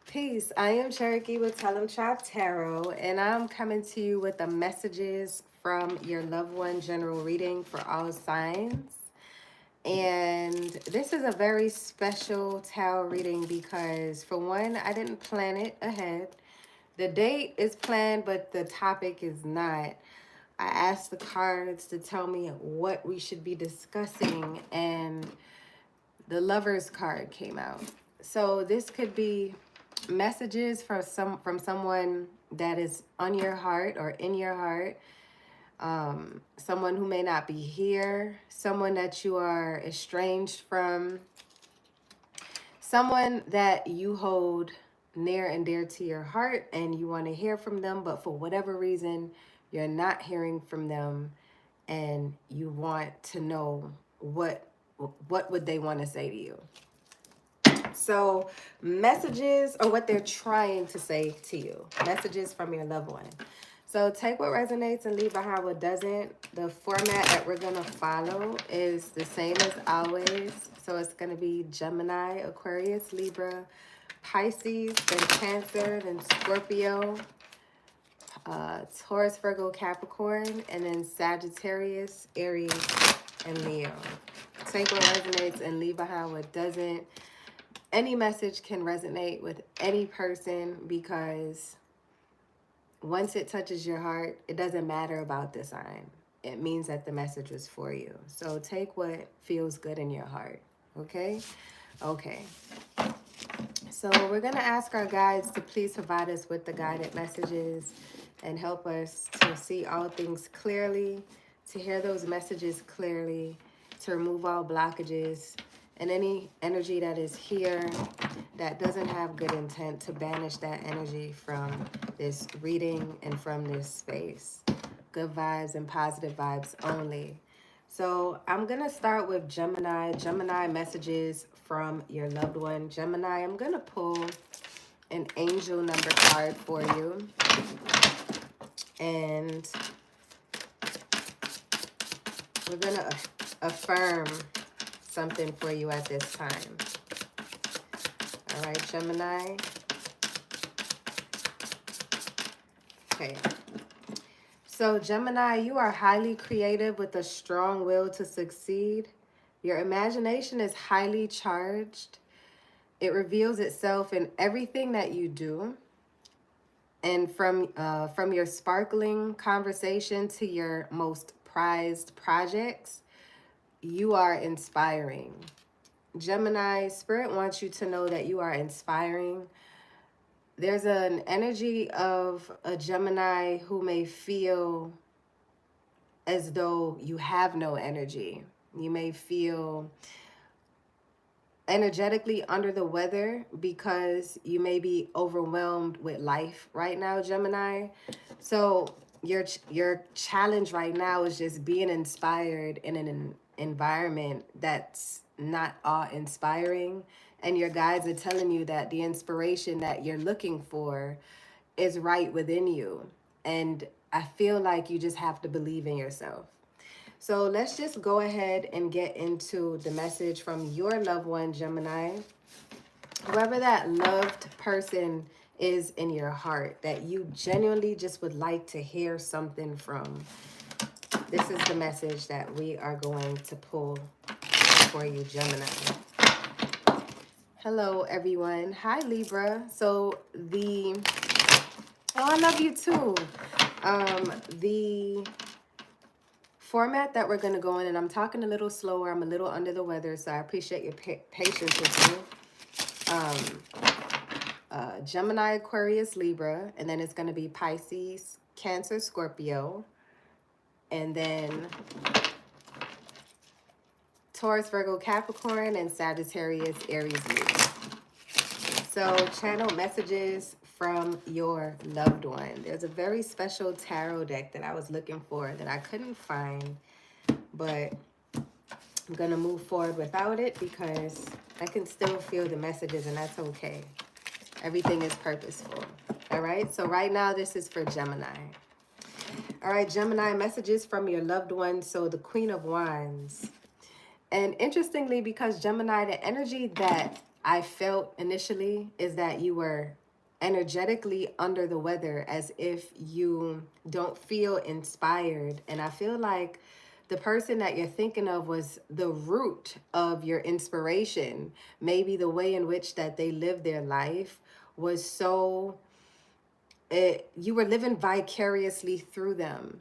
Peace. I am Cherokee with Tell 'em Tribe Tarot, and I'm coming to you with the messages from your loved one general reading for all signs. And this is a very special tarot reading because, for one, I didn't plan it ahead. The date is planned, but the topic is not. I asked the cards to tell me what we should be discussing, and the Lover's card came out. So this could be messages from someone that is on your heart or in your heart, someone who may not be here, someone that you are estranged from, someone that you hold near and dear to your heart and you want to hear from them, but for whatever reason you're not hearing from them, and you want to know what would they want to say to you. So messages are what they're trying to say to you. Messages from your loved one. So take what resonates and leave behind what doesn't. The format that we're going to follow is the same as always. So it's going to be Gemini, Aquarius, Libra, Pisces, then Cancer, then Scorpio, Taurus, Virgo, Capricorn, and then Sagittarius, Aries, and Leo. Take what resonates and leave behind what doesn't. Any message can resonate with any person because once it touches your heart, it doesn't matter about the sign. It means that the message was for you. So take what feels good in your heart. Okay? Okay. So we're going to ask our guides to please provide us with the guided messages and help us to see all things clearly, to hear those messages clearly, to remove all blockages and any energy that is here that doesn't have good intent, to banish that energy from this reading and from this space. Good vibes and positive vibes only. So I'm going to start with Gemini. Gemini, messages from your loved one. Gemini, I'm going to pull an angel number card for you. And we're going to affirm something for you at this time. All right, Gemini. Okay. So Gemini, you are highly creative with a strong will to succeed. Your imagination is highly charged. It reveals itself in everything that you do. And from your sparkling conversation to your most prized projects, you are inspiring. Gemini, Spirit wants you to know that you are inspiring. There's an energy of a Gemini who may feel as though you have no energy. You may feel energetically under the weather because you may be overwhelmed with life right now, Gemini. So your challenge right now is just being inspired in an environment that's not awe-inspiring, and your guides are telling you that the inspiration that you're looking for is right within you. And I feel like you just have to believe in yourself. So let's just go ahead and get into the message from your loved one, Gemini. Whoever that loved person is in your heart that you genuinely just would like to hear something from. This is the message that we are going to pull for you, Gemini. Hello, everyone. Hi, Libra. So I love you too. The format that we're going to go in, and I'm talking a little slower, I'm a little under the weather, so I appreciate your patience with me. Gemini, Aquarius, Libra, and then it's going to be Pisces, Cancer, Scorpio, and then Taurus, Virgo, Capricorn, and Sagittarius, Aries, Leo. So channel messages from your loved one. There's a very special tarot deck that I was looking for that I couldn't find, but I'm going to move forward without it because I can still feel the messages, and that's okay. Everything is purposeful. All right. So right now, this is for Gemini. All right, Gemini, messages from your loved one. So the Queen of Wands. And interestingly, because Gemini, the energy that I felt initially is that you were energetically under the weather, as if you don't feel inspired. And I feel like the person that you're thinking of was the root of your inspiration. Maybe the way in which that they lived their life was so, you were living vicariously through them.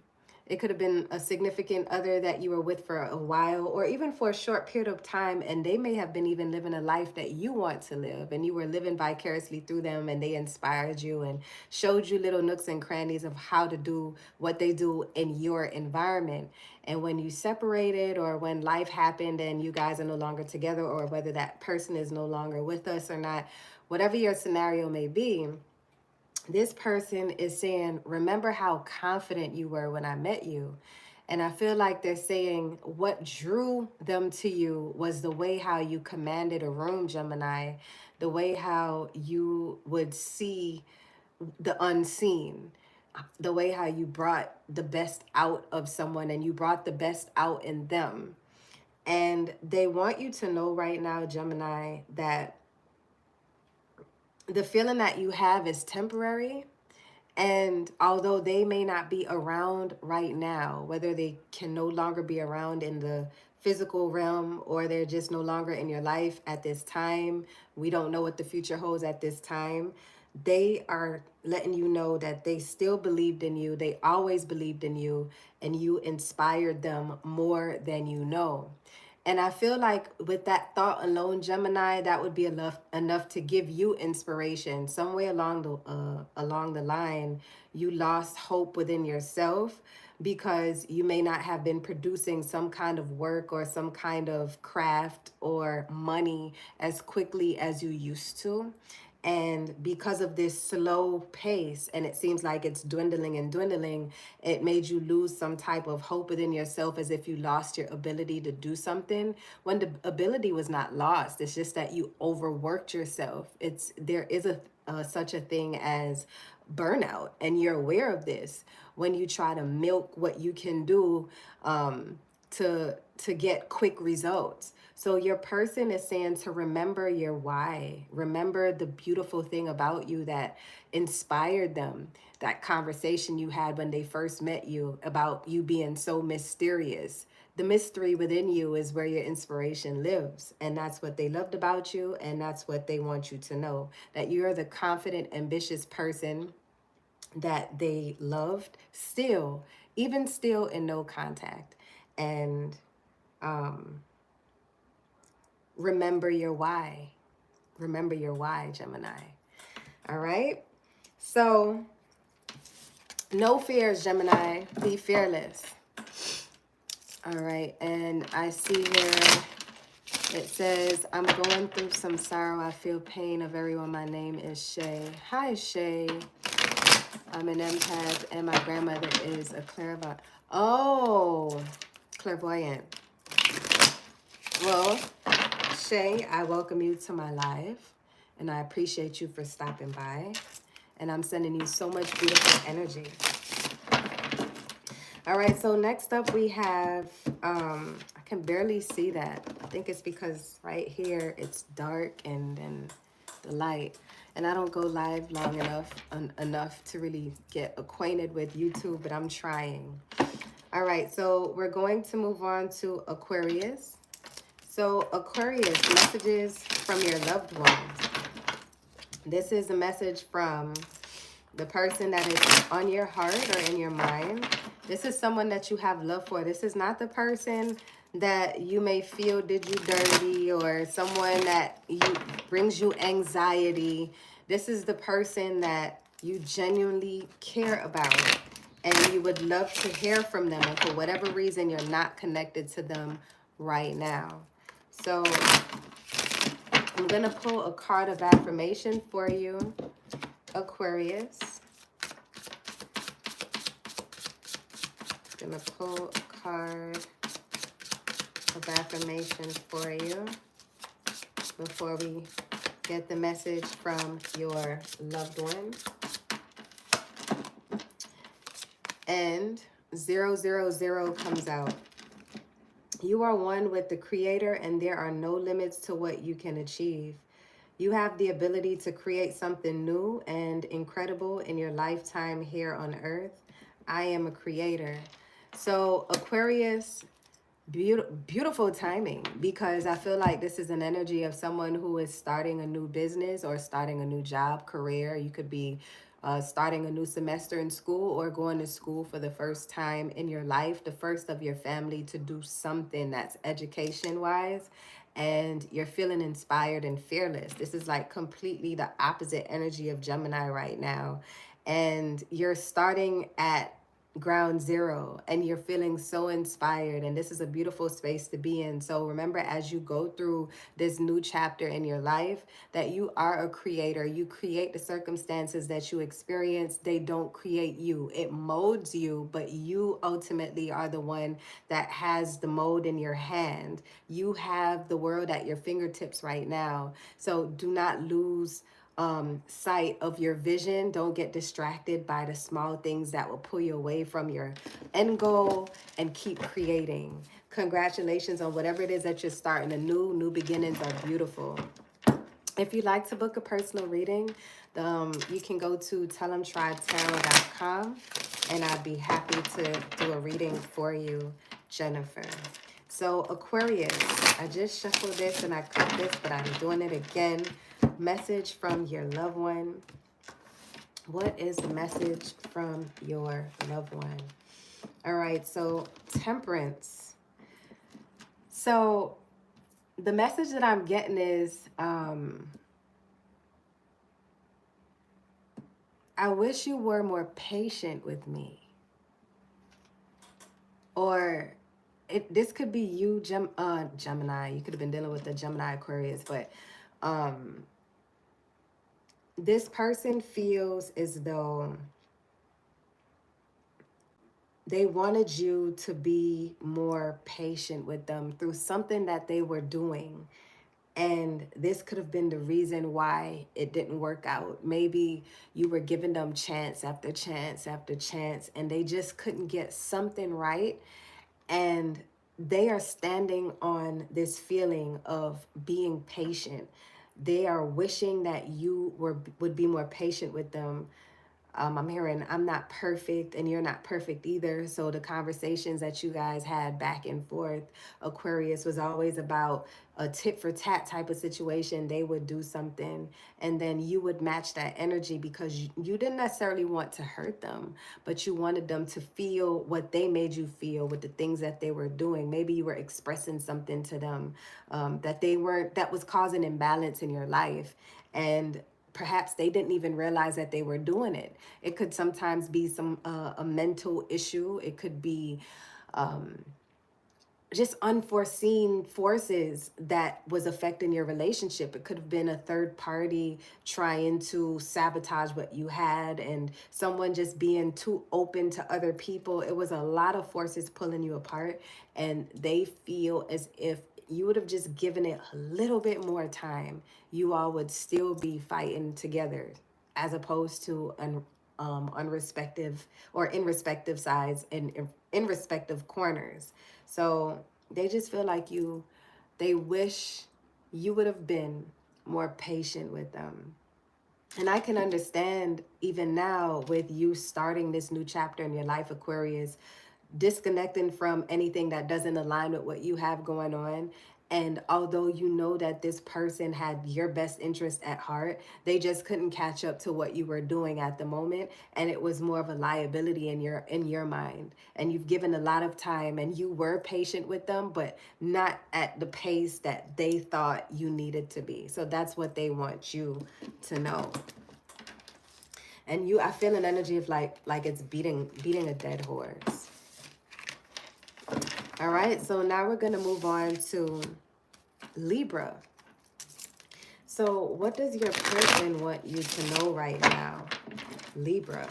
It could have been a significant other that you were with for a while, or even for a short period of time, and they may have been even living a life that you want to live, and you were living vicariously through them, and they inspired you and showed you little nooks and crannies of how to do what they do in your environment. And when you separated, or when life happened and you guys are no longer together, or whether that person is no longer with us or not, whatever your scenario may be, this person is saying, remember how confident you were when I met you. And I feel like they're saying what drew them to you was the way how you commanded a room, Gemini, the way how you would see the unseen, the way how you brought the best out of someone and you brought the best out in them. And they want you to know right now, Gemini, that the feeling that you have is temporary. And although they may not be around right now, whether they can no longer be around in the physical realm, or they're just no longer in your life at this time, we don't know what the future holds at this time. They are letting you know that they still believed in you. They always believed in you, and you inspired them more than you know. And I feel like with that thought alone, Gemini, that would be enough to give you inspiration. Somewhere along the line, you lost hope within yourself because you may not have been producing some kind of work or some kind of craft or money as quickly as you used to. And because of this slow pace, and it seems like it's dwindling and dwindling, it made you lose some type of hope within yourself, as if you lost your ability to do something, when the ability was not lost. It's just that you overworked yourself. There is such a thing as burnout, and you're aware of this when you try to milk what you can do, to get quick results. So your person is saying to remember your why. Remember the beautiful thing about you that inspired them. That conversation you had when they first met you about you being so mysterious. The mystery within you is where your inspiration lives. And that's what they loved about you. And that's what they want you to know, that you're the confident, ambitious person that they loved still, even still in no contact. And remember your why. Remember your why, Gemini. All right. So, no fears, Gemini. Be fearless. All right. And I see here it says, I'm going through some sorrow. I feel pain of everyone. My name is Shay. Hi, Shay. I'm an empath, and my grandmother is a clairvoyant. Oh, clairvoyant. Well, Shay, I welcome you to my live, and I appreciate you for stopping by. And I'm sending you so much beautiful energy. All right, so next up we have, I can barely see that. I think it's because right here it's dark and then the light. And I don't go live long enough to really get acquainted with YouTube, but I'm trying. All right, so we're going to move on to Aquarius. So Aquarius, messages from your loved ones. This is a message from the person that is on your heart or in your mind. This is someone that you have love for. This is not the person that you may feel did you dirty, or someone that brings you anxiety. This is the person that you genuinely care about, and you would love to hear from them. And for whatever reason, you're not connected to them right now. So I'm going to pull a card of affirmation for you, Aquarius. I'm going to pull a card of affirmation for you before we get the message from your loved one. And 000 comes out. You are one with the Creator, and there are no limits to what you can achieve. You have the ability to create something new and incredible in your lifetime here on earth. I am a creator. So, Aquarius, beautiful timing, because I feel like this is an energy of someone who is starting a new business or starting a new job, career. You could be starting a new semester in school or going to school for the first time in your life, the first of your family to do something that's education wise. And you're feeling inspired and fearless. This is like completely the opposite energy of Gemini right now. And you're starting at ground zero and you're feeling so inspired, and this is a beautiful space to be in. So remember, as you go through this new chapter in your life, that you are a creator. You create the circumstances that you experience. They don't create you. It molds you, but you ultimately are the one that has the mold in your hand. You have the world at your fingertips right now. So do not lose sight of your vision. Don't get distracted by the small things that will pull you away from your end goal, and keep creating. Congratulations on whatever it is that you're starting. New beginnings are beautiful. If you'd like to book a personal reading, you can go to tellemtribetarot.com, and I'd be happy to do a reading for you, Jennifer. So Aquarius, I just shuffled this and I cut this, but I'm doing it again. Message from your loved one. What is the message from your loved one? All right, so Temperance. So the message that I'm getting is, I wish you were more patient with me. Or this could be you, Gemini. You could have been dealing with the Gemini Aquarius, but this person feels as though they wanted you to be more patient with them through something that they were doing. And this could have been the reason why it didn't work out. Maybe you were giving them chance after chance after chance, and they just couldn't get something right. And they are standing on this feeling of being patient. They are wishing that you would be more patient with them. I'm hearing I'm not perfect and you're not perfect either. So the conversations that you guys had back and forth, Aquarius, was always about a tit for tat type of situation. They would do something and then you would match that energy, because you didn't necessarily want to hurt them, but you wanted them to feel what they made you feel with the things that they were doing. Maybe you were expressing something to them that was causing imbalance in your life. And perhaps they didn't even realize that they were doing it. It could sometimes be a mental issue. It could be just unforeseen forces that was affecting your relationship. It could have been a third party trying to sabotage what you had, and someone just being too open to other people. It was a lot of forces pulling you apart, and they feel as if you would have just given it a little bit more time, you all would still be fighting together, as opposed to an unrespective or in respective sides and in respective corners. So they just feel like they wish you would have been more patient with them. And I can understand even now, with you starting this new chapter in your life, Aquarius, disconnecting from anything that doesn't align with what you have going on. And although you know that this person had your best interest at heart, they just couldn't catch up to what you were doing at the moment, and it was more of a liability in your mind. And you've given a lot of time and you were patient with them, but not at the pace that they thought you needed to be. So that's what they want you to know. And I feel an energy of like it's beating a dead horse. All right, so now we're going to move on to Libra. So what does your person want you to know right now, Libra?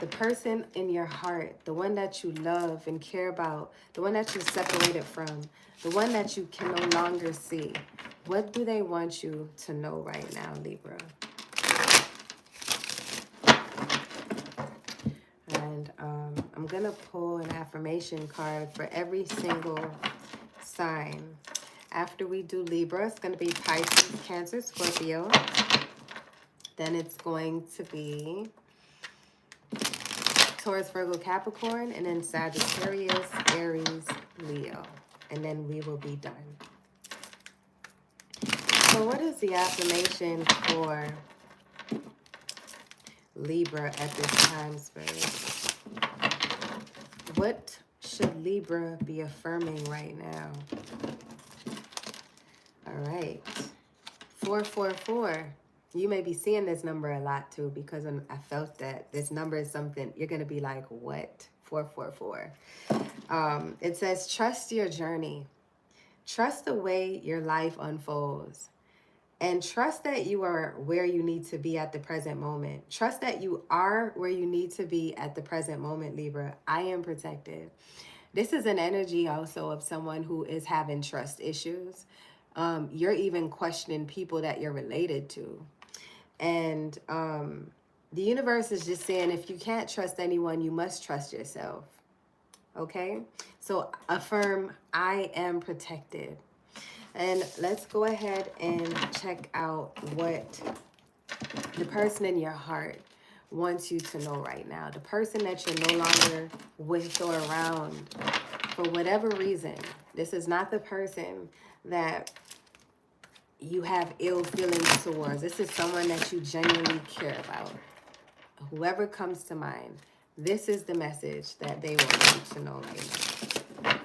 The person in your heart, the one that you love and care about, the one that you're separated from, the one that you can no longer see. What do they want you to know right now, Libra? And I'm going to pull an affirmation card for every single sign. After we do Libra, it's going to be Pisces, Cancer, Scorpio. Then it's going to be Taurus, Virgo, Capricorn, and then Sagittarius, Aries, Leo. And then we will be done. So what is the affirmation for Libra at this time, Spirit? What should Libra be affirming right now? All right. 444. You may be seeing this number a lot too, because I felt that this number is something you're going to be like, what? 444. It says, trust your journey. Trust the way your life unfolds. And trust that you are where you need to be at the present moment. Trust that you are where you need to be at the present moment, Libra. I am protected. This is an energy also of someone who is having trust issues. You're even questioning people that you're related to. And the universe is just saying, if you can't trust anyone, you must trust yourself. Okay? So affirm, I am protected. And let's go ahead and check out what the person in your heart wants you to know right now. The person that you're no longer with or around for whatever reason. This is not the person that you have ill feelings towards. This is someone that you genuinely care about. Whoever comes to mind, this is the message that they want you to know right now.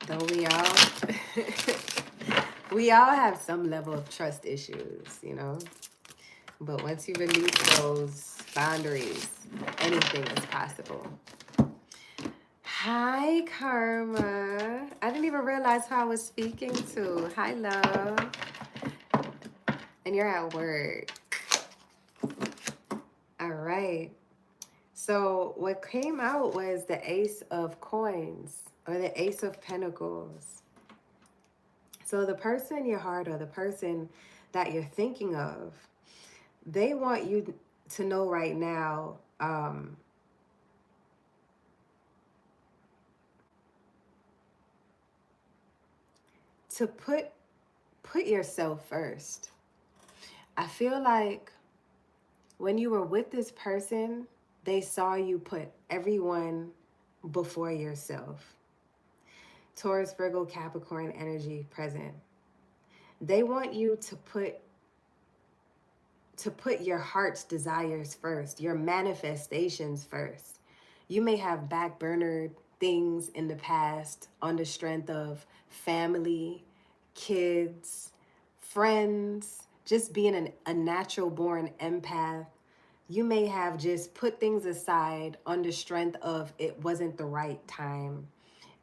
Though we all have some level of trust issues, you know. But once you release those boundaries, anything is possible. Hi, Karma. I didn't even realize who I was speaking to. Hi, love. And you're at work. All right. So what came out was the Ace of Coins, or the Ace of Pentacles. So the person in your heart, or the person that you're thinking of, they want you to know right now, to put yourself first. I feel like when you were with this person, they saw you put everyone before yourself. Taurus, Virgo, Capricorn energy present. They want you to put your heart's desires first, your manifestations first. You may have backburnered things in the past on the strength of family, kids, friends, just being a natural born empath. You may have just put things aside on the strength of it wasn't the right time.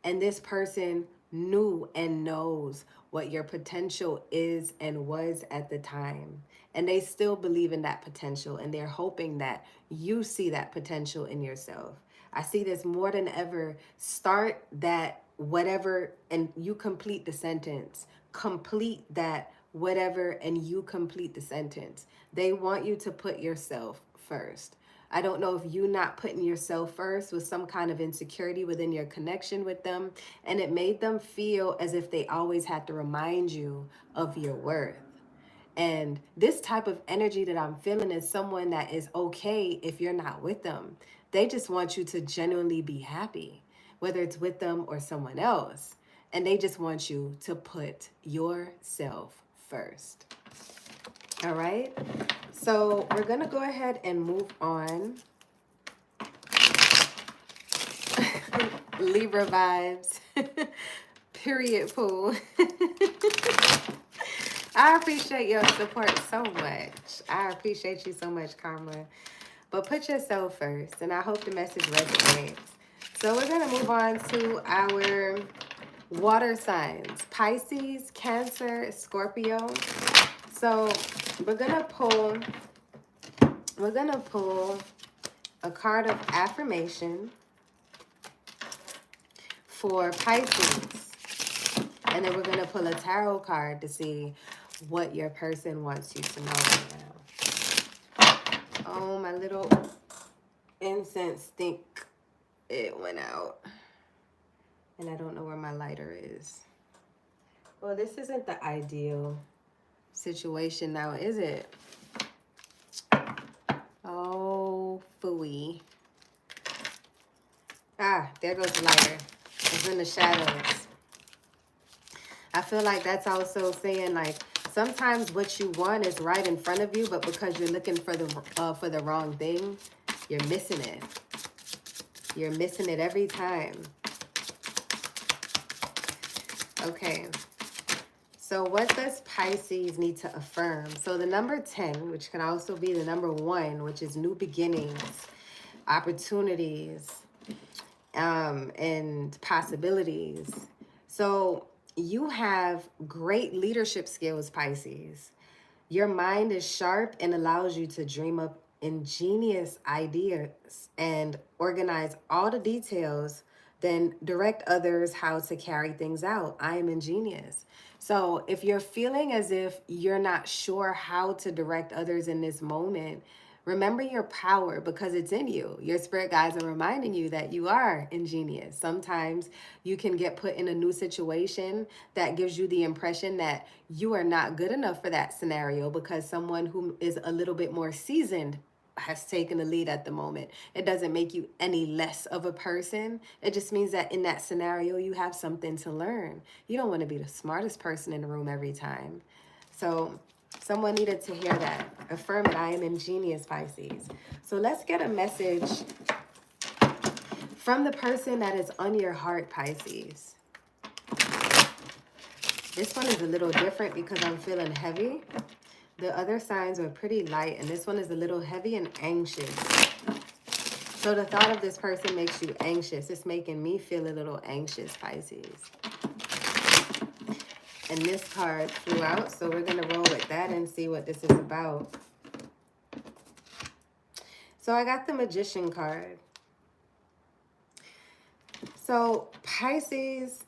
And this person knew and knows what your potential is and was at the time. And they still believe in that potential, and they're hoping that you see that potential in yourself. I see this more than ever. Start that whatever and you complete the sentence. Complete that whatever and you complete the sentence. They want you to put yourself first. I don't know if you not putting yourself first was some kind of insecurity within your connection with them, and it made them feel as if they always had to remind you of your worth. And this type of energy that I'm feeling is someone that is okay if you're not with them. They just want you to genuinely be happy, whether it's with them or someone else. And they just want you to put yourself first. All right? So we're going to go ahead and move on. Libra vibes. Period, pool. I appreciate your support so much. I appreciate you so much, Karma. But put yourself first, and I hope the message resonates. So we're going to move on to our water signs. Pisces, Cancer, Scorpio. So we're going to pull a card of affirmation for Pisces. And then we're going to pull a tarot card to see what your person wants you to know right now. Oh, my little incense stink. It went out. And I don't know where my lighter is. Well, this isn't the ideal situation now, is it? Oh, phooey. Ah, there goes the lighter. It's in the shadows. I feel like that's also saying, like, sometimes what you want is right in front of you, but because you're looking for the wrong thing, you're missing it. You're missing it every time. Okay. So what does Pisces need to affirm? So the number 10, which can also be the number 1, which is new beginnings, opportunities, and possibilities. So you have great leadership skills, Pisces. Your mind is sharp and allows you to dream up ingenious ideas and organize all the details, then direct others how to carry things out. I am ingenious. So if you're feeling as if you're not sure how to direct others in this moment, remember your power because it's in you. Your spirit guides are reminding you that you are ingenious. Sometimes you can get put in a new situation that gives you the impression that you are not good enough for that scenario because someone who is a little bit more seasoned has taken the lead at the moment. It doesn't make you any less of a person. It just means that in that scenario, you have something to learn. You don't want to be the smartest person in the room every time. So someone needed to hear that. Affirm it. I am ingenious, Pisces. So let's get a message from the person that is on your heart, Pisces. This one is a little different because I'm feeling heavy. The other signs are pretty light, and this one is a little heavy and anxious. So the thought of this person makes you anxious. It's making me feel a little anxious, Pisces. And this card flew out, so we're going to roll with that and see what this is about. So I got the Magician card. So Pisces,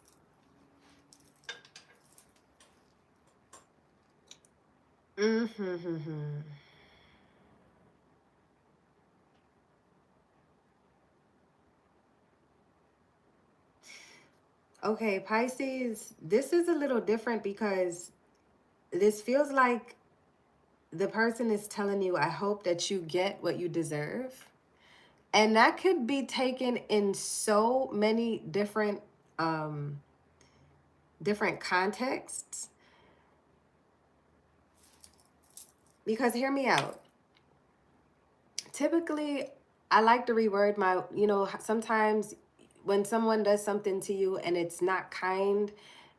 Okay, Pisces, this is a little different because this feels like the person is telling you, I hope that you get what you deserve. And that could be taken in so many different contexts. Because hear me out. Typically, I like to reword my, sometimes when someone does something to you and it's not kind,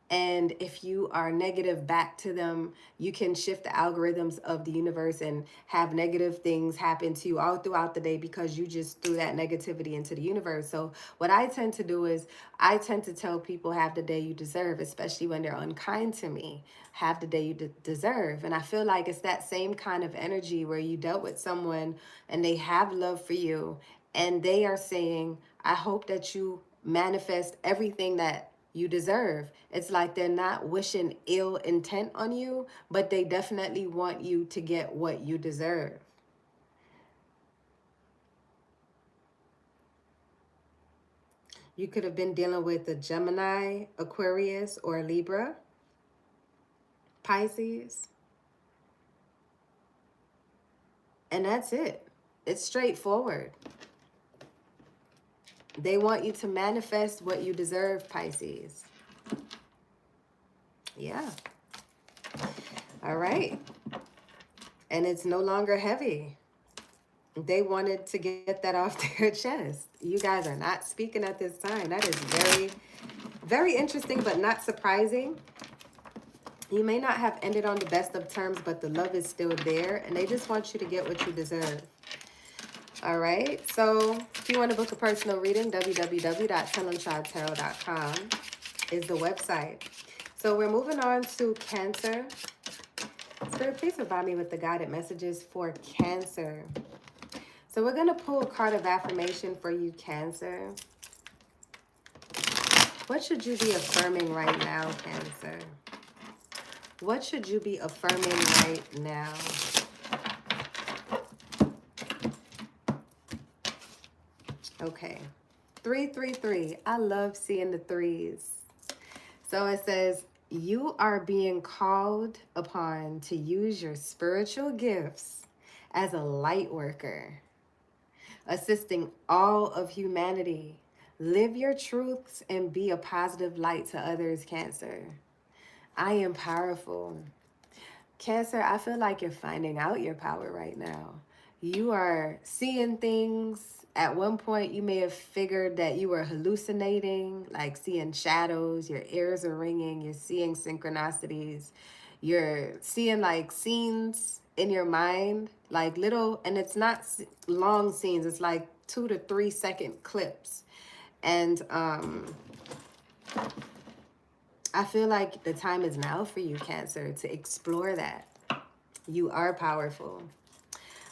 and if you are negative back to them, you can shift the algorithms of the universe and have negative things happen to you all throughout the day because you just threw that negativity into the universe. So what I tend to do is I tend to tell people have the day you deserve, especially when they're unkind to me. Have the day you deserve. And I feel like it's that same kind of energy where you dealt with someone and they have love for you and they are saying, I hope that you manifest everything that you deserve. It's like they're not wishing ill intent on you, but they definitely want you to get what you deserve. You could have been dealing with a Gemini, Aquarius, or Libra, Pisces. And that's it. It's straightforward. They want you to manifest what you deserve, Pisces. Yeah. All right. And it's no longer heavy. They wanted to get that off their chest. You guys are not speaking at this time. That is very, very interesting, but not surprising. You may not have ended on the best of terms, but the love is still there, and they just want you to get what you deserve. All right, so if you want to book a personal reading, www.TenLumChildTarot.com is the website. So we're moving on to Cancer. Spirit, please provide me with the guided messages for Cancer. So we're going to pull a card of affirmation for you, Cancer. What should you be affirming right now, Cancer? What should you be affirming right now? Okay. 333. I love seeing the threes. So it says, you are being called upon to use your spiritual gifts as a light worker, assisting all of humanity. Live your truths and be a positive light to others, Cancer. I am powerful. Cancer, I feel like you're finding out your power right now. You are seeing things. At one point, you may have figured that you were hallucinating, like seeing shadows, your ears are ringing, you're seeing synchronicities, you're seeing like scenes in your mind, like little, and it's not long scenes, it's like 2 to 3 second clips. And I feel like the time is now for you, Cancer, to explore that. You are powerful.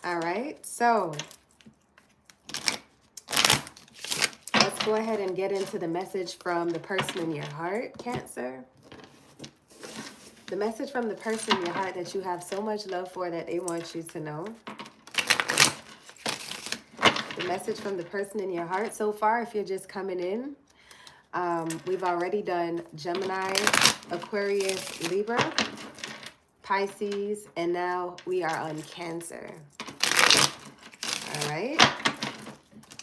All right, so let's go ahead and get into the message from the person in your heart, Cancer. The message from the person in your heart that you have so much love for that they want you to know. The message from the person in your heart. So far, if you're just coming in, we've already done Gemini, Aquarius, Libra, Pisces, and now we are on Cancer. All right.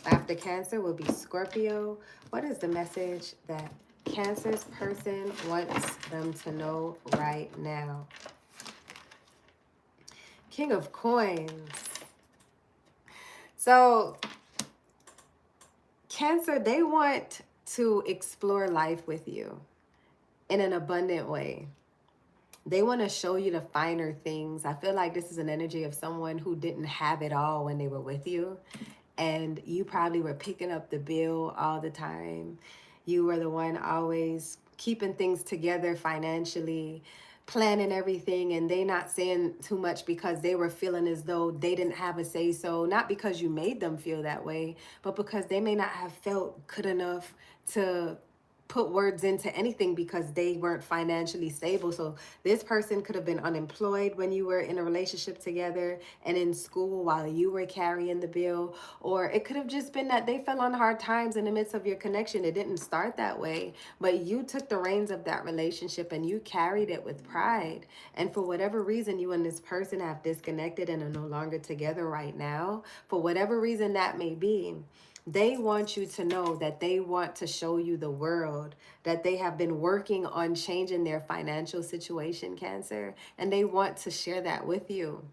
After Cancer will be Scorpio. What is the message that Cancer's person wants them to know right now? King of Coins. So Cancer, they want to explore life with you in an abundant way. They want to show you the finer things. I feel like this is an energy of someone who didn't have it all when they were with you. And you probably were picking up the bill all the time. You were the one always keeping things together financially, planning everything, and they not saying too much because they were feeling as though they didn't have a say so, not because you made them feel that way, but because they may not have felt good enough to put words into anything because they weren't financially stable. So this person could have been unemployed when you were in a relationship together and in school while you were carrying the bill, or it could have just been that they fell on hard times in the midst of your connection. It didn't start that way, but you took the reins of that relationship and you carried it with pride. And for whatever reason, you and this person have disconnected and are no longer together right now, for whatever reason that may be. They want you to know that they want to show you the world, that they have been working on changing their financial situation, Cancer, and they want to share that with you.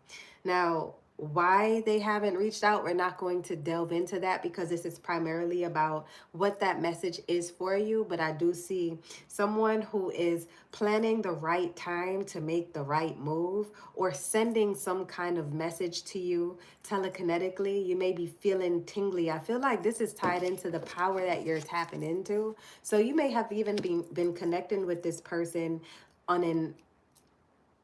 Now, why they haven't reached out, we're not going to delve into that because this is primarily about what that message is for you. But I do see someone who is planning the right time to make the right move or sending some kind of message to you telekinetically. You may be feeling tingly. I feel like this is tied into the power that you're tapping into. So you may have even been connecting with this person on in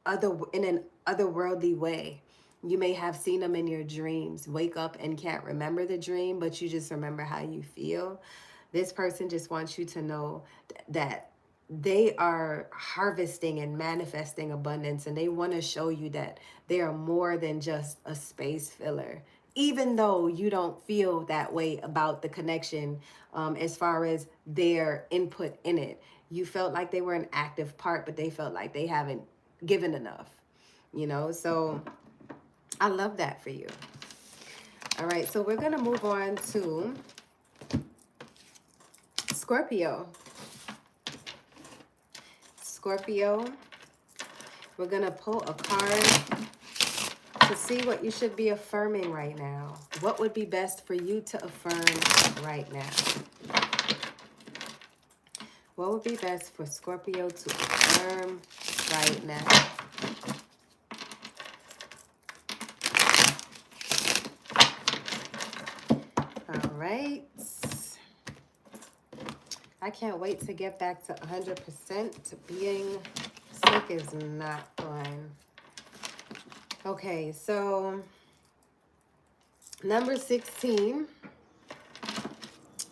an otherworldly way. You may have seen them in your dreams. Wake up and can't remember the dream, but you just remember how you feel. This person just wants you to know that they are harvesting and manifesting abundance, and they want to show you that they are more than just a space filler. Even though you don't feel that way about the connection, as far as their input in it, you felt like they were an active part, but they felt like they haven't given enough, so I love that for you. All right, so we're going to move on to Scorpio. Scorpio, we're going to pull a card to see what you should be affirming right now. What would be best for you to affirm right now? What would be best for Scorpio to affirm right now? All right. I can't wait to get back to 100%. Being sick is not fun. Okay, so number 16.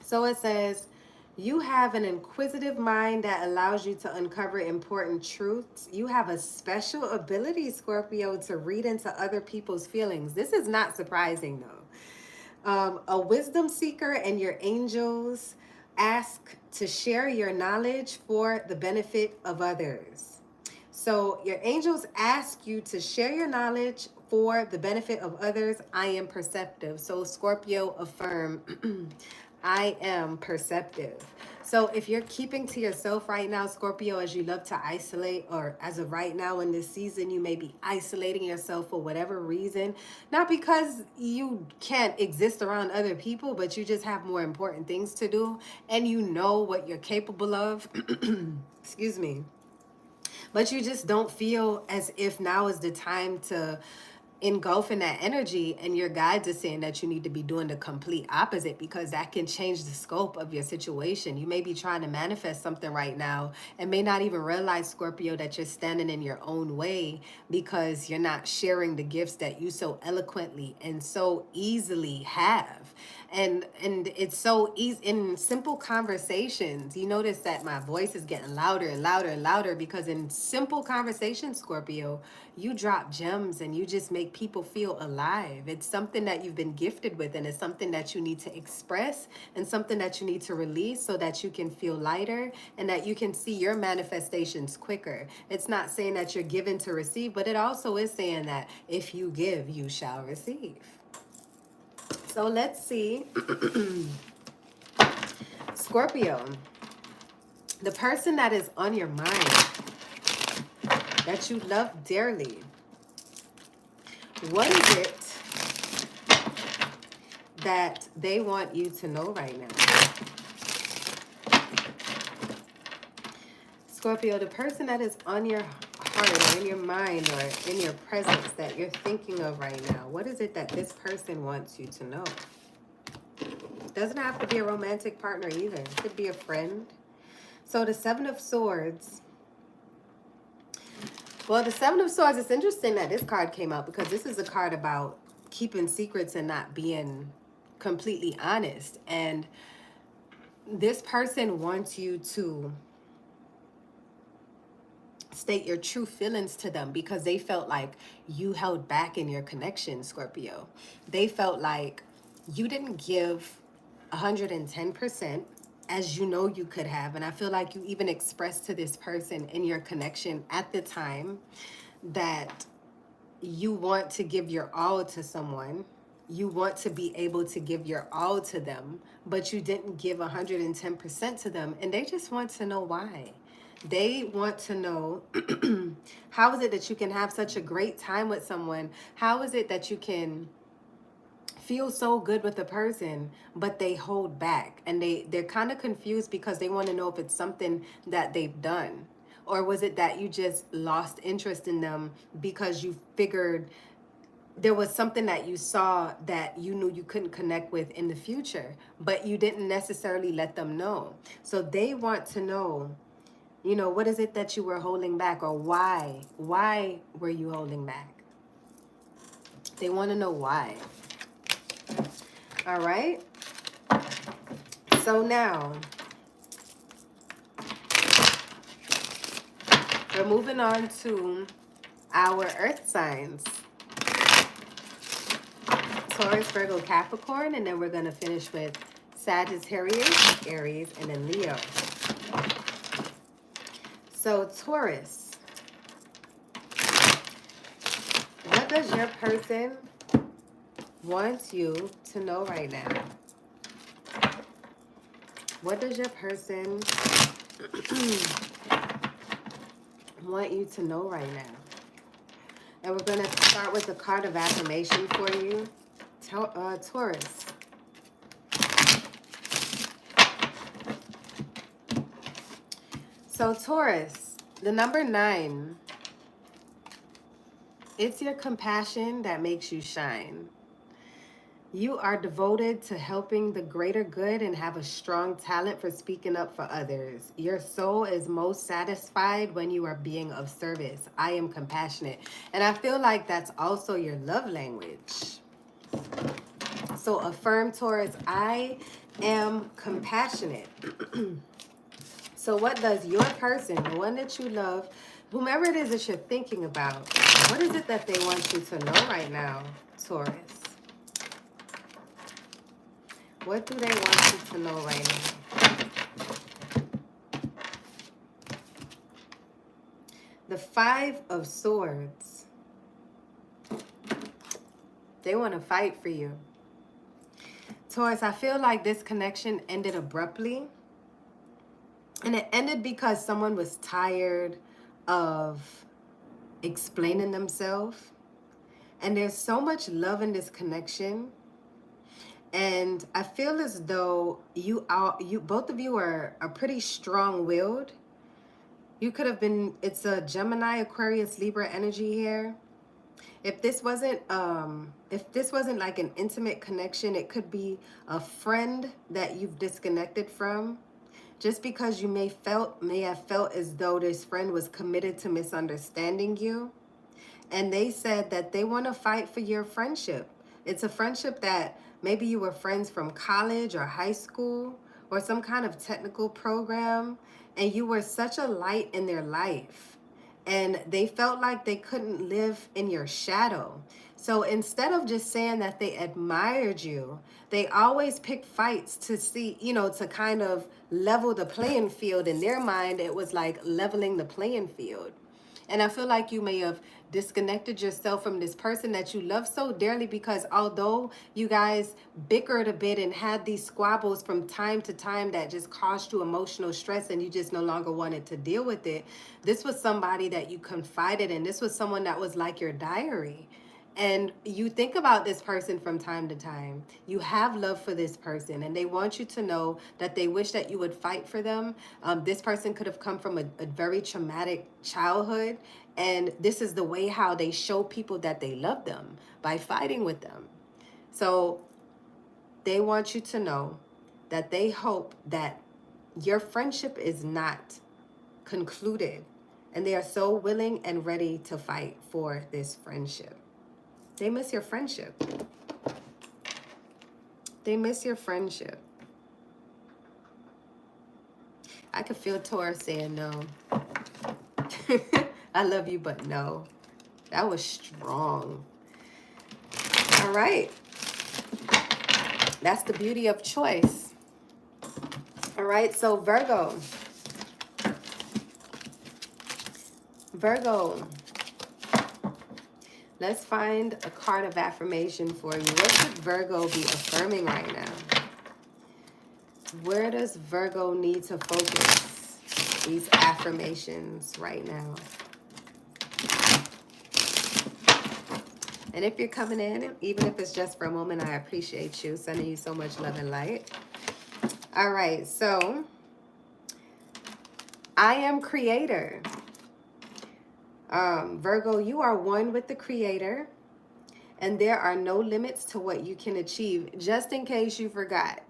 So it says, you have an inquisitive mind that allows you to uncover important truths. You have a special ability, Scorpio, to read into other people's feelings. This is not surprising, though. A wisdom seeker and your angels ask to share your knowledge for the benefit of others. So your angels ask you to share your knowledge for the benefit of others. I am perceptive. So Scorpio, affirm, I am perceptive. So if you're keeping to yourself right now, Scorpio, as you love to isolate, or as of right now in this season, you may be isolating yourself for whatever reason, not because you can't exist around other people, but you just have more important things to do and you know what you're capable of. Excuse me. But you just don't feel as if now is the time to engulf in that energy, and your guides are saying that you need to be doing the complete opposite, because that can change the scope of your situation. You may be trying to manifest something right now and may not even realize, Scorpio, that you're standing in your own way because you're not sharing the gifts that you so eloquently and so easily have. And it's so easy in simple conversations. You notice that my voice is getting louder and louder and louder, because in simple conversations, Scorpio, you drop gems and you just make people feel alive. It's something that you've been gifted with, and it's something that you need to express and something that you need to release so that you can feel lighter and that you can see your manifestations quicker. It's not saying that you're given to receive, but it also is saying that if you give, you shall receive. So let's see. Scorpio, the person that is on your mind, that you love dearly, what is it that they want you to know right now? Scorpio, the person that is on your heart or in your mind or in your presence that you're thinking of right now, what is it that this person wants you to know? Doesn't have to be a romantic partner either. It could be a friend. So the Seven of Swords. Well, the Seven of Swords, it's interesting that this card came out, because this is a card about keeping secrets and not being completely honest. And this person wants you to state your true feelings to them, because they felt like you held back in your connection, Scorpio. They felt like you didn't give 110% as you know you could have. And I feel like you even expressed to this person in your connection at the time that you want to give your all to someone. You want to be able to give your all to them, but you didn't give 110% to them. And they just want to know why. They want to know, how is it that you can have such a great time with someone? How is it that you can feel so good with a person, but they hold back? And they're kind of confused, because they want to know if it's something that they've done. Or was it that you just lost interest in them because you figured there was something that you saw that you knew you couldn't connect with in the future, but you didn't necessarily let them know. So they want to know, what is it that you were holding back, or why? Why were you holding back? They want to know why. All right. So now we're moving on to our earth signs. Taurus, Virgo, Capricorn, and then we're going to finish with Sagittarius, Aries, and then Leo. So Taurus, what does your person want you to know right now? What does your person want you to know right now? And we're going to start with a card of affirmation for you, Taurus. So Taurus, the number 9, it's your compassion that makes you shine. You are devoted to helping the greater good and have a strong talent for speaking up for others. Your soul is most satisfied when you are being of service. I am compassionate. And I feel like that's also your love language. So affirm, Taurus, I am compassionate. So what does your person, the one that you love, whomever it is that you're thinking about, what is it that they want you to know right now, Taurus? What do they want you to know right now? The Five of Swords. They want to fight for you. Taurus, I feel like this connection ended abruptly. And it ended because someone was tired of explaining themselves. And there's so much love in this connection. And I feel as though both of you are pretty strong-willed. You could have been, it's a Gemini, Aquarius, Libra energy here. If this wasn't like an intimate connection, it could be a friend that you've disconnected from. Just because you may have felt as though this friend was committed to misunderstanding you. And they said that they want to fight for your friendship. It's a friendship that maybe you were friends from college or high school or some kind of technical program, and you were such a light in their life. And they felt like they couldn't live in your shadow. So instead of just saying that they admired you, they always pick fights to see, to kind of level the playing field. In their mind, it was like leveling the playing field. And I feel like you may have disconnected yourself from this person that you love so dearly, because although you guys bickered a bit and had these squabbles from time to time that just caused you emotional stress and you just no longer wanted to deal with it, this was somebody that you confided in. This was someone that was like your diary. And you think about this person from time to time. You have love for this person, and they want you to know that they wish that you would fight for them. This person could have come from a very traumatic childhood, and this is the way how they show people that they love them, by fighting with them. So they want you to know that they hope that your friendship is not concluded, and they are so willing and ready to fight for this friendship. They miss your friendship. They miss your friendship. I could feel Taurus saying no. I love you, but no. That was strong. All right. That's the beauty of choice. All right, so Virgo. Virgo. Let's find a card of affirmation for you. What should Virgo be affirming right now? Where does Virgo need to focus these affirmations right now? And if you're coming in, even if it's just for a moment, I appreciate you. Sending you so much love and light. All right, so I am creator. Virgo, you are one with the Creator, and there are no limits to what you can achieve. Just in case you forgot,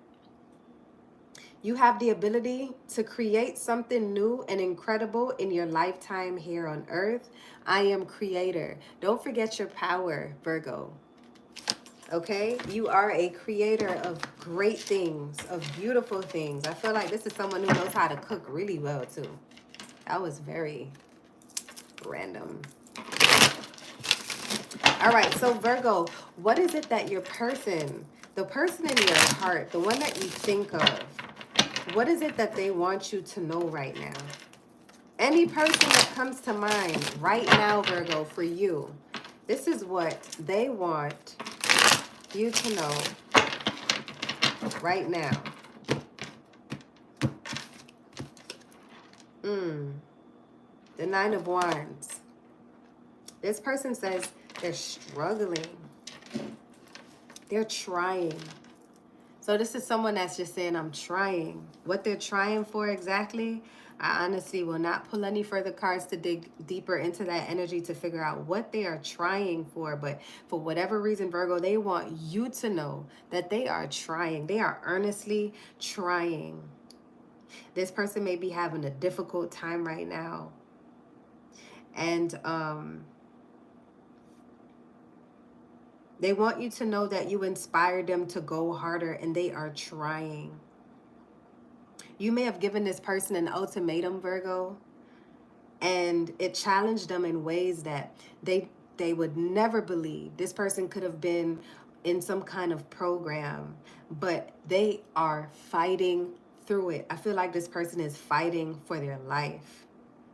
you have the ability to create something new and incredible in your lifetime here on earth. I am creator. Don't forget your power, Virgo. Okay? You are a creator of great things, of beautiful things. I feel like this is someone who knows how to cook really well, too. That was very random. All right, so Virgo, what is it that your person, the person in your heart, the one that you think of, what is it that they want you to know right now? Any person that comes to mind right now, Virgo, for you, this is what they want you to know right now. The Nine of Wands. This person says they're struggling. They're trying. So this is someone that's just saying, I'm trying. What they're trying for exactly, I honestly will not pull any further cards to dig deeper into that energy to figure out what they are trying for. But for whatever reason, Virgo, they want you to know that they are trying. They are earnestly trying. This person may be having a difficult time right now. And they want you to know that you inspired them to go harder, and they are trying. You may have given this person an ultimatum, Virgo, and it challenged them in ways that they would never believe. This person could have been in some kind of program, but they are fighting through it. I feel like this person is fighting for their life,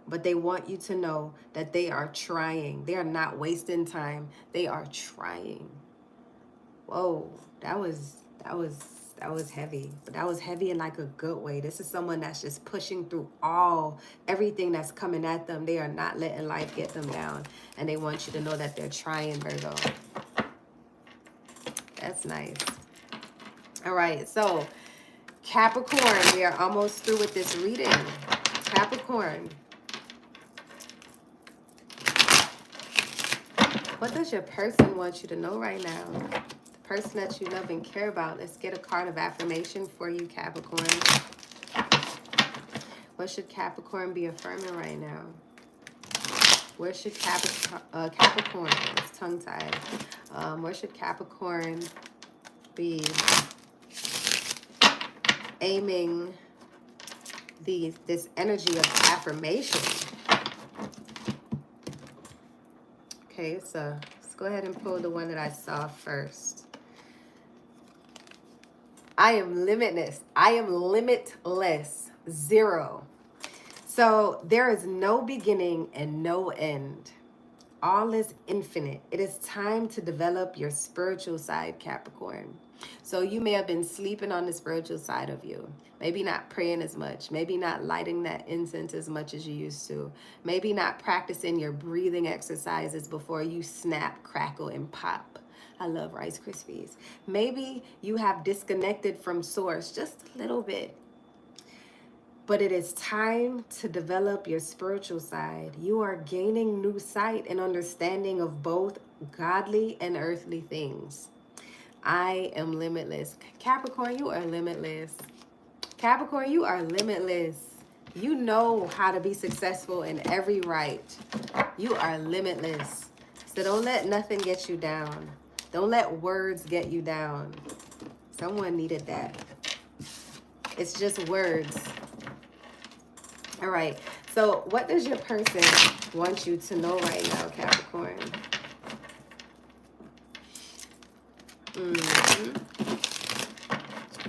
but they want you to know that they are trying. They are not wasting time. They are trying. Whoa, that was heavy, but that was heavy in like a good way. This is someone that's just pushing through everything that's coming at them. They are not letting life get them down, and they want you to know that they're trying, Virgo. That's nice. All right, so Capricorn, we are almost through with this reading. Capricorn, what does your person want you to know right now? The person that you love and care about. Let's get a card of affirmation for you, Capricorn. What should Capricorn be affirming right now? Where should Capricorn, it's tongue-tied. Where should Capricorn be aiming this energy of affirmation? Okay, so let's go ahead and pull the one that I saw first. I am limitless. I am limitless. 0. So there is no beginning and no end. All is infinite. It is time to develop your spiritual side, Capricorn. So you may have been sleeping on the spiritual side of you. Maybe not praying as much. Maybe not lighting that incense as much as you used to. Maybe not practicing your breathing exercises before you snap, crackle, and pop. I love Rice Krispies. Maybe you have disconnected from source just a little bit. But it is time to develop your spiritual side. You are gaining new sight and understanding of both godly and earthly things. I am limitless. Capricorn, you are limitless. Capricorn, you are limitless. You know how to be successful in every right. You are limitless. So don't let nothing get you down. Don't let words get you down. Someone needed that. It's just words. All right. So what does your person want you to know right now, Capricorn?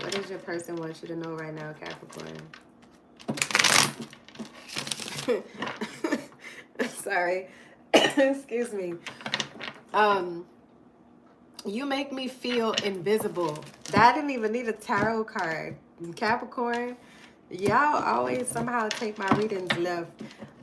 What does your person want you to know right now, Capricorn? Sorry. Excuse me. You make me feel invisible. That didn't even need a tarot card. Capricorn, y'all always somehow take my readings left.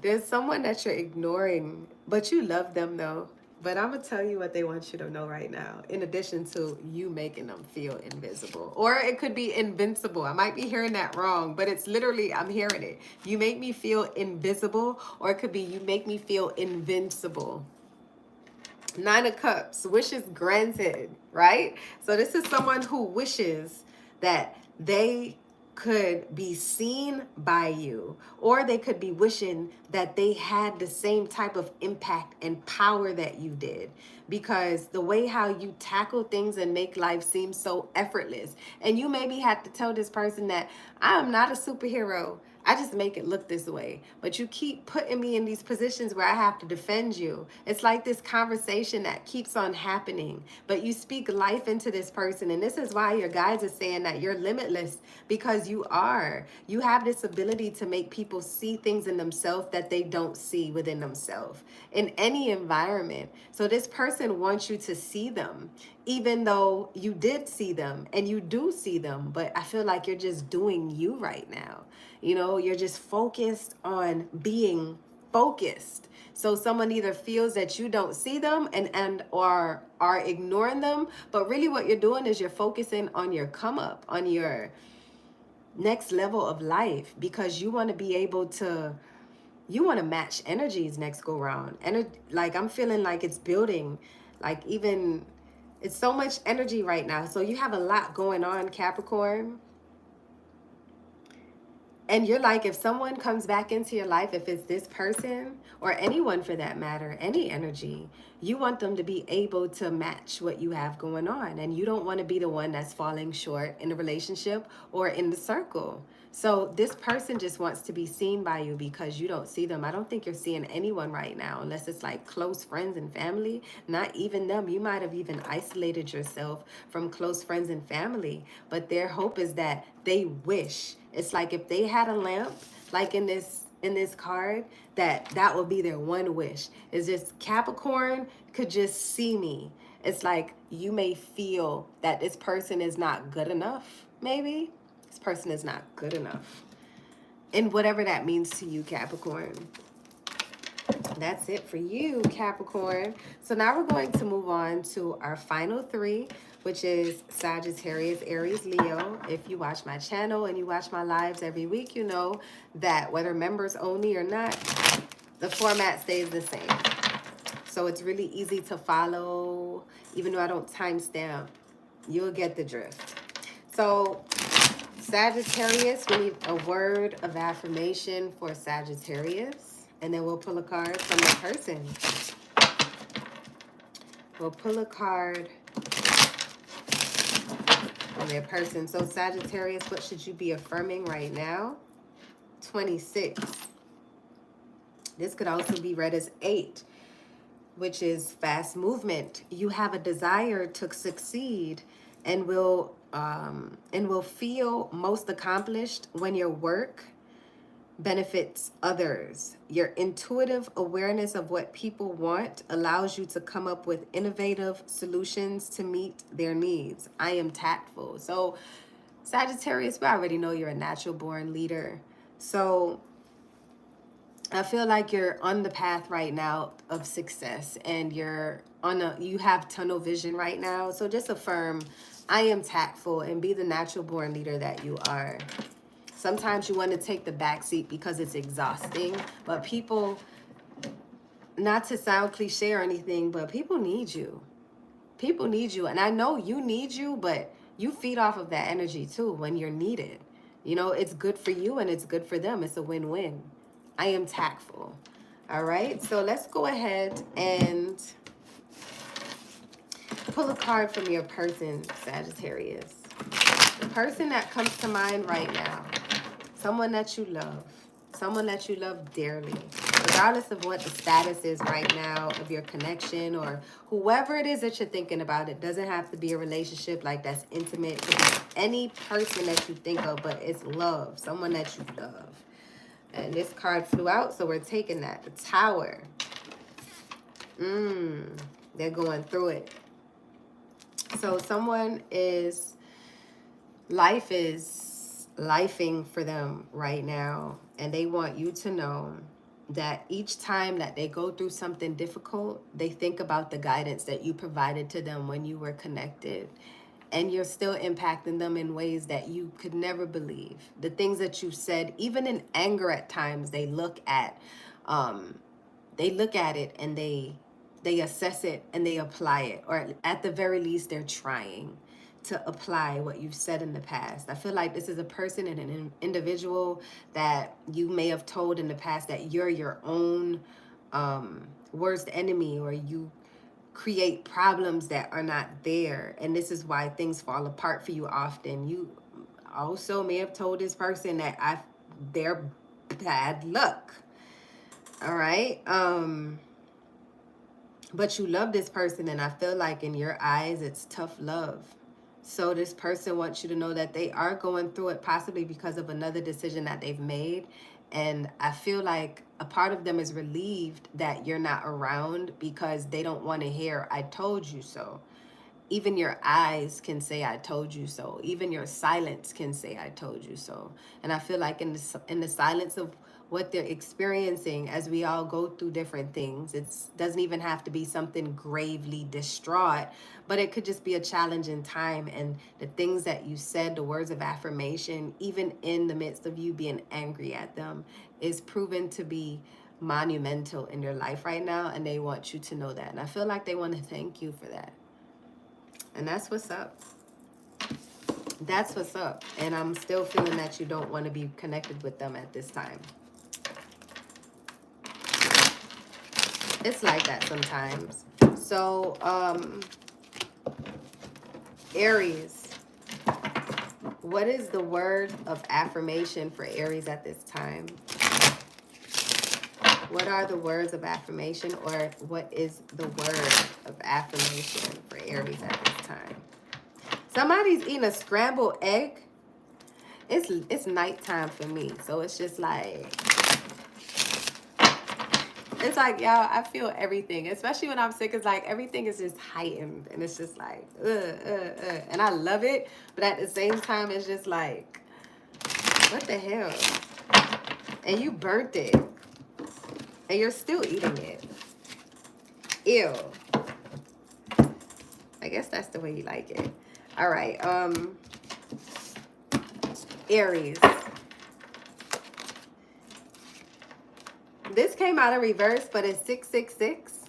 There's someone that you're ignoring, but you love them though. But I'm going to tell you what they want you to know right now, in addition to you making them feel invisible. Or it could be invincible. I might be hearing that wrong, but it's literally, I'm hearing it. You make me feel invisible, or it could be you make me feel invincible. 9 of Cups, wishes granted, right? So this is someone who wishes that they could be seen by you, or they could be wishing that they had the same type of impact and power that you did, because the way how you tackle things and make life seem so effortless. And you maybe had to tell this person that I am not a superhero. I just make it look this way. But you keep putting me in these positions where I have to defend you. It's like this conversation that keeps on happening. But you speak life into this person. And this is why your guides are saying that you're limitless, because you are. You have this ability to make people see things in themselves that they don't see within themselves in any environment. So this person wants you to see them, even though you did see them and you do see them. But I feel like you're just doing you right now. You know, you're just focused on being focused. So someone either feels that you don't see them and or are ignoring them, but really what you're doing is you're focusing on your come up, on your next level of life, because you want to be able to, you want to match energies next go round. And like I'm feeling like it's building, like even it's so much energy right now. So you have a lot going on, Capricorn. And you're like, if someone comes back into your life, if it's this person or anyone for that matter, any energy, you want them to be able to match what you have going on. And you don't want to be the one that's falling short in a relationship or in the circle. So this person just wants to be seen by you because you don't see them. I don't think you're seeing anyone right now, unless it's like close friends and family. Not even them. You might have even isolated yourself from close friends and family. But their hope is that they wish. It's like if they had a lamp, like in this card, that would be their one wish. It's just Capricorn could just see me. It's like you may feel that this person is not good enough, maybe. This person is not good enough. And whatever that means to you, Capricorn. That's it for you, Capricorn. So now we're going to move on to our final three, which is Sagittarius, Aries, Leo. If you watch my channel and you watch my lives every week, you know that whether members only or not, the format stays the same. So it's really easy to follow, even though I don't timestamp. You'll get the drift. So Sagittarius, we need a word of affirmation for Sagittarius. And then we'll pull a card from the person. We'll pull a card from their person. So Sagittarius, what should you be affirming right now? 26. This could also be read as 8, which is fast movement. You have a desire to succeed and will feel most accomplished when your work benefits others. Your intuitive awareness of what people want allows you to come up with innovative solutions to meet their needs. I am tactful. So Sagittarius, we already know you're a natural born leader. So I feel like you're on the path right now of success, and you have tunnel vision right now. So just affirm, I am tactful, and be the natural born leader that you are. Sometimes you want to take the back seat because it's exhausting, but people, not to sound cliche or anything, but people need you. People need you. And I know you need you, but you feed off of that energy too when you're needed. You know, it's good for you and it's good for them. It's a win-win. I am tactful. All right, so let's go ahead and pull a card from your person, Sagittarius. The person that comes to mind right now, someone that you love dearly, regardless of what the status is right now of your connection or whoever it is that you're thinking about. It doesn't have to be a relationship like that's intimate. It could be any person that you think of, but it's love, someone that you love. And this card flew out, so we're taking that. The Tower. They're going through it. So someone life is lifing for them right now. And they want you to know that each time that they go through something difficult, they think about the guidance that you provided to them when you were connected. And you're still impacting them in ways that you could never believe. The things that you said, even in anger at times, they look at it and they assess it and they apply it. Or at the very least, they're trying to apply what you've said in the past. I feel like this is a person and an individual that you may have told in the past that you're your own worst enemy, or you create problems that are not there, and this is why things fall apart for you often. You also may have told this person that they're bad luck. All right, but you love this person, and I feel like in your eyes it's tough love. So this person wants you to know that they are going through it, possibly because of another decision that they've made. And I feel like a part of them is relieved that you're not around, because they don't want to hear, I told you so. Even your eyes can say, I told you so. Even your silence can say, I told you so. And I feel like in the silence of what they're experiencing, as we all go through different things, it doesn't even have to be something gravely distraught, but it could just be a challenging time. And the things that you said, the words of affirmation, even in the midst of you being angry at them, is proven to be monumental in your life right now. And they want you to know that. And I feel like they want to thank you for that. And that's what's up. That's what's up. And I'm still feeling that you don't want to be connected with them at this time. It's like that sometimes. So, Aries, what is the word of affirmation for Aries at this time? What are the words of affirmation, or what is the word of affirmation for Aries at this time? Somebody's eating a scrambled egg. It's nighttime for me, so it's just like, it's like, y'all, I feel everything, especially when I'm sick. It's like everything is just heightened, and it's just like, and I love it, but at the same time, it's just like, what the hell? And you burnt it, and you're still eating it. Ew. I guess that's the way you like it. All right, Aries. This came out of reverse, but it's 666.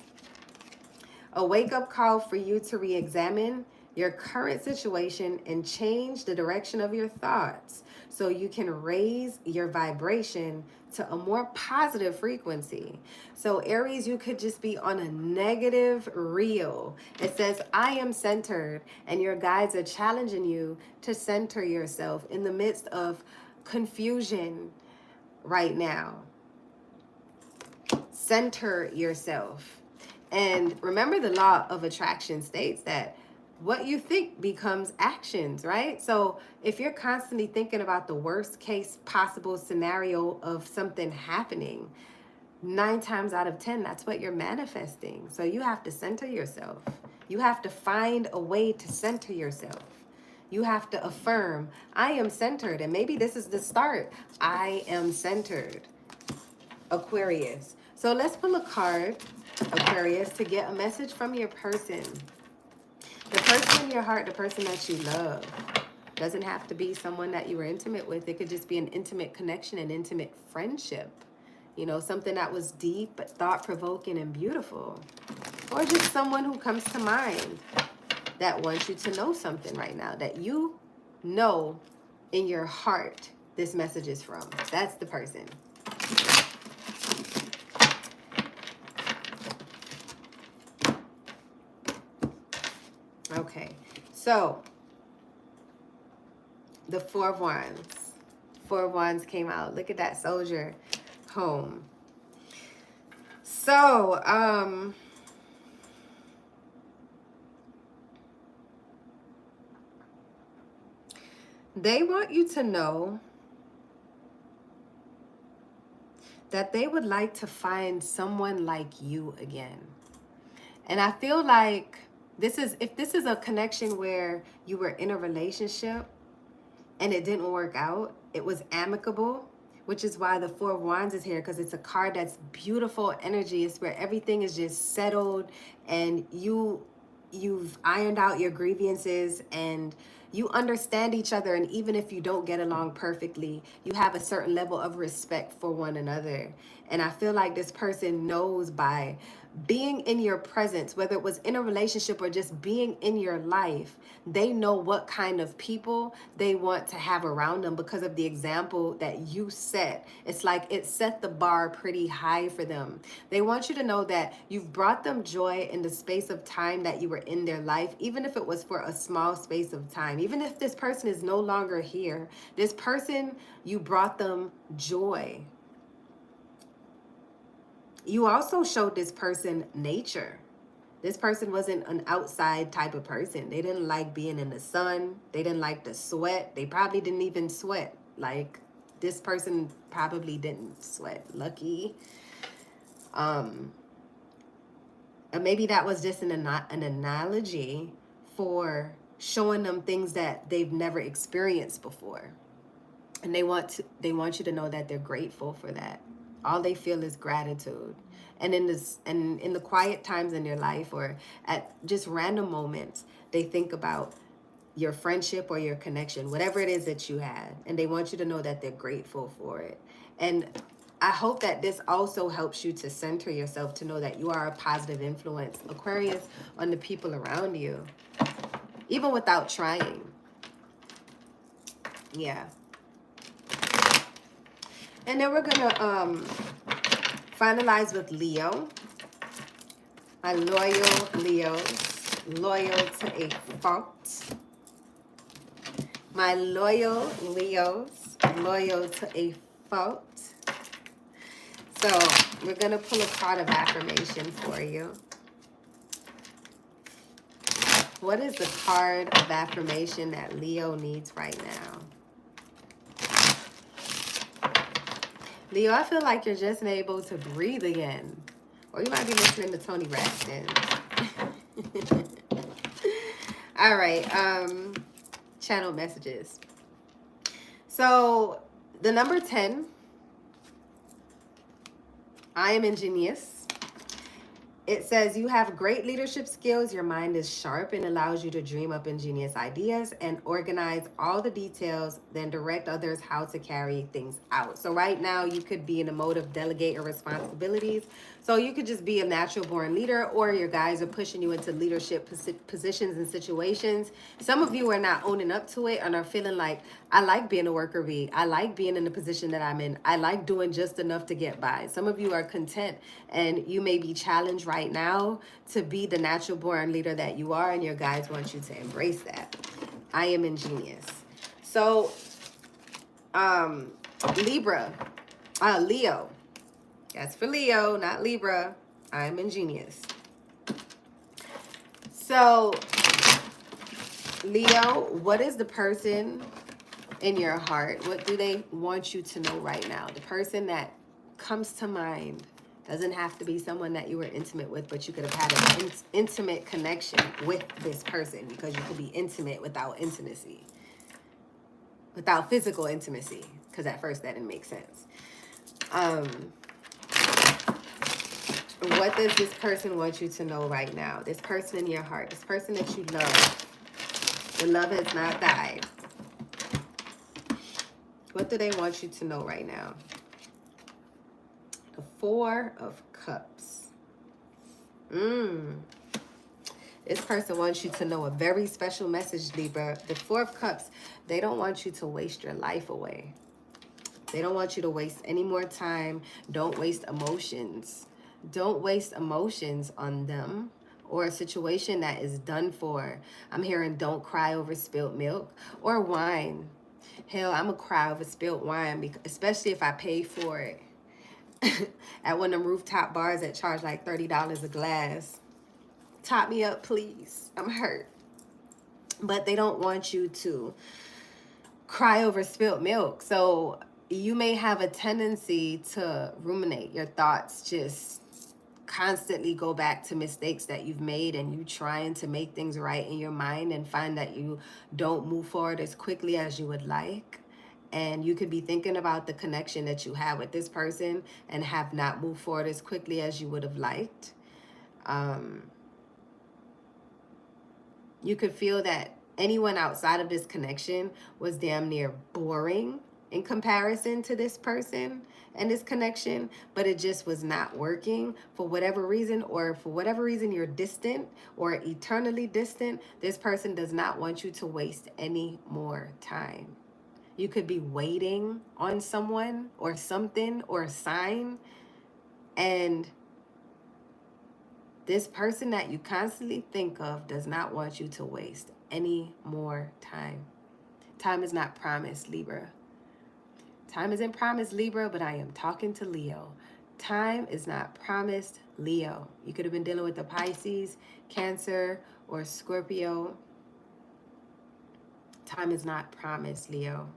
A wake-up call for you to re-examine your current situation and change the direction of your thoughts so you can raise your vibration to a more positive frequency. So Aries, you could just be on a negative reel. It says, I am centered, and your guides are challenging you to center yourself in the midst of confusion right now. Center yourself. And remember, the law of attraction states that what you think becomes actions, right? So if you're constantly thinking about the worst case possible scenario of something happening, 9 times out of 10, that's what you're manifesting. So you have to center yourself. You have to find a way to center yourself. You have to affirm, I am centered. And maybe this is the start. I am centered. Aquarius. So let's pull a card, Aquarius, to get a message from your person. The person in your heart, the person that you love. Doesn't have to be someone that you were intimate with. It could just be an intimate connection, an intimate friendship. You know, something that was deep, but thought-provoking and beautiful. Or just someone who comes to mind that wants you to know something right now, that you know in your heart this message is from. That's the person. Okay, so the Four of Wands. Four of Wands came out. Look at that soldier home. So, they want you to know that they would like to find someone like you again. And I feel like if this is a connection where you were in a relationship and it didn't work out, it was amicable, which is why the Four of Wands is here, because it's a card that's beautiful energy. It's where everything is just settled, and you've ironed out your grievances, and you understand each other. And even if you don't get along perfectly, you have a certain level of respect for one another. And I feel like this person knows, by being in your presence, whether it was in a relationship or just being in your life, they know what kind of people they want to have around them because of the example that you set. It's like it set the bar pretty high for them. They want you to know that you've brought them joy in the space of time that you were in their life, even if it was for a small space of time. Even if this person is no longer here, this person, you brought them joy. You also showed this person nature. This person wasn't an outside type of person. They didn't like being in the sun. They didn't like to sweat. They probably didn't even sweat. Like, this person probably didn't sweat. Lucky. And maybe that was just an analogy for showing them things that they've never experienced before. And they want you to know that they're grateful for that. All they feel is gratitude. And in the quiet times in their life, or at just random moments, they think about your friendship or your connection, whatever it is that you had. And they want you to know that they're grateful for it. And I hope that this also helps you to center yourself, to know that you are a positive influence, Aquarius, on the people around you, even without trying. Yeah. And then we're going to finalize with Leo. My loyal Leos, loyal to a fault. My loyal Leos, loyal to a fault. So we're going to pull a card of affirmation for you. What is the card of affirmation that Leo needs right now? Leo, I feel like you're just able to breathe again. Or you might be listening to Tony Braxton. All right. Channel messages. So the number 10, I am ingenious. It says you have great leadership skills. Your mind is sharp and allows you to dream up ingenious ideas and organize all the details, then direct others how to carry things out. So right now you could be in a mode of delegating responsibilities. So you could just be a natural born leader, or your guys are pushing you into leadership positions and situations. Some of you are not owning up to it and are feeling like, I like being a worker bee. I like being in the position that I'm in. I like doing just enough to get by. Some of you are content, and you may be challenged right now to be the natural born leader that you are, and your guides want you to embrace that. I am ingenious. So, Leo. That's for Leo, not Libra. I'm ingenious. So, Leo, what is the person in your heart? What do they want you to know right now? The person that comes to mind doesn't have to be someone that you were intimate with, but you could have had an intimate connection with this person, because you could be intimate without intimacy, without physical intimacy, because at first that didn't make sense. What does this person want you to know right now? This person in your heart, this person that you love. The love has not died. What do they want you to know right now? The Four of Cups. This person wants you to know a very special message, Libra. The Four of Cups, they don't want you to waste your life away. They don't want you to waste any more time. Don't waste emotions. Don't waste emotions on them or a situation that is done for. I'm hearing don't cry over spilled milk or wine. Hell, I'm going to cry over spilled wine, especially if I pay for it at one of them rooftop bars that charge like $30 a glass. Top me up, please. I'm hurt. But they don't want you to cry over spilled milk. So you may have a tendency to ruminate. Your thoughts just constantly go back to mistakes that you've made, and you trying to make things right in your mind and find that you don't move forward as quickly as you would like. And you could be thinking about the connection that you have with this person and have not moved forward as quickly as you would have liked. You could feel that anyone outside of this connection was damn near boring in comparison to this person and this connection, but it just was not working for whatever reason, or for whatever reason you're distant or eternally distant. This person does not want you to waste any more time. You could be waiting on someone or something or a sign, and this person that you constantly think of does not want you to waste any more time. Time is not promised, Libra. Time isn't promised, Libra, but I am talking to Leo. Time is not promised, Leo. You could have been dealing with a Pisces, Cancer, or Scorpio. Time is not promised, Leo.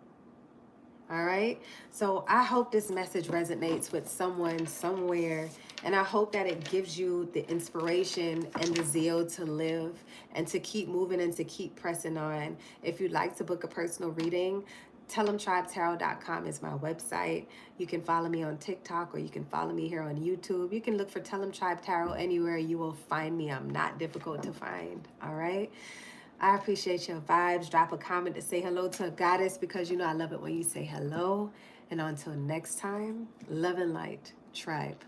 All right. So I hope this message resonates with someone somewhere. And I hope that it gives you the inspiration and the zeal to live and to keep moving and to keep pressing on. If you'd like to book a personal reading, TellThemTribeTarot.com is my website. You can follow me on TikTok, or you can follow me here on YouTube. You can look for Tell Them Tribe Tarot anywhere. You will find me. I'm not difficult to find. All right. I appreciate your vibes. Drop a comment to say hello to a goddess, because you know I love it when you say hello. And until next time, love and light, tribe.